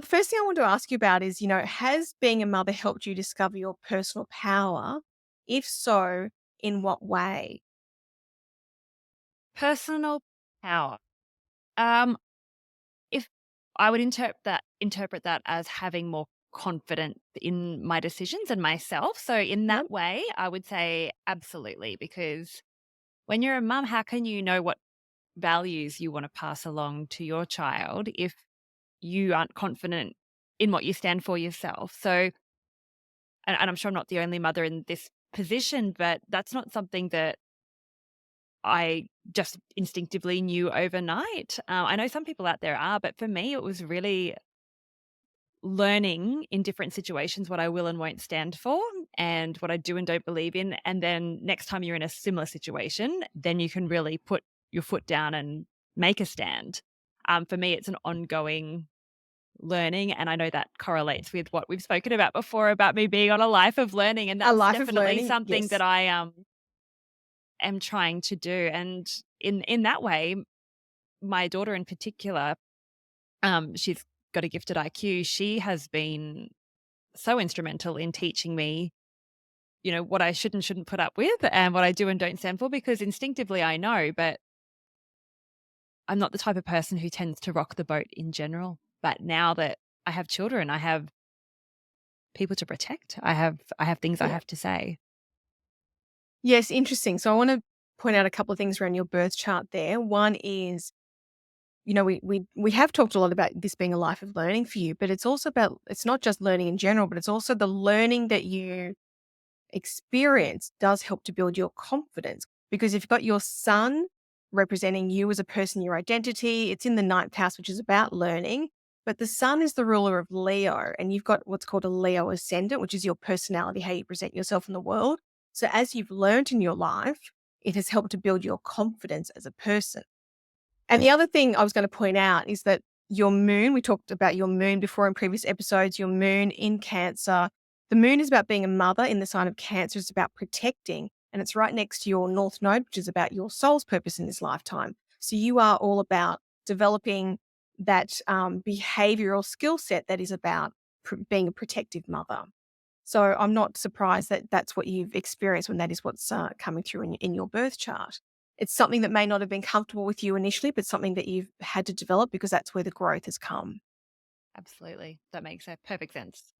The first thing I want to ask you about is, has being a mother helped you discover your personal power? If so, in what way? Personal power. Um, if I would interpret that as having more confidence in my decisions and myself. So in Yep. that way, I would say absolutely, because when you're a mum, how can you know what values you want to pass along to your child if you aren't confident in what you stand for yourself? So, and I'm sure I'm not the only mother in this position, but that's not something that I just instinctively knew overnight. I know some people out there are, but for me, it was really learning in different situations what I will and won't stand for and what I do and don't believe in. And then next time you're in a similar situation, then you can really put your foot down and make a stand. For me, it's an ongoing learning. And I know that correlates with what we've spoken about before about me being on a life of learning. And A that's life of definitely learning, something that yes. I am trying to do. And in that way, my daughter in particular, she's got a gifted IQ. She has been so instrumental in teaching me, what I should and shouldn't put up with and what I do and don't stand for, because instinctively I know, but I'm not the type of person who tends to rock the boat in general. But now that I have children, I have people to protect. I have things I Yeah. have to say. Yes, interesting. So I want to point out a couple of things around your birth chart there. One is, we have talked a lot about this being a life of learning for you, but it's also about it's not just learning in general, but it's also the learning that you experience does help to build your confidence. Because if you've got your son representing you as a person, your identity, it's in the ninth house, which is about learning. But the sun is the ruler of Leo, and you've got what's called a Leo ascendant, which is your personality, how you present yourself in the world. So as you've learned in your life, it has helped to build your confidence as a person. And the other thing I was going to point out is that your moon, we talked about your moon before in previous episodes, your moon in Cancer. The moon is about being a mother in the sign of Cancer, it's about protecting, and it's right next to your North Node, which is about your soul's purpose in this lifetime. So you are all about developing that behavioral skill set that is about being a protective mother. So I'm not surprised that that's what you've experienced when that is what's coming through in your birth chart. It's something that may not have been comfortable with you initially, but something that you've had to develop because that's where the growth has come. Absolutely. That makes perfect sense.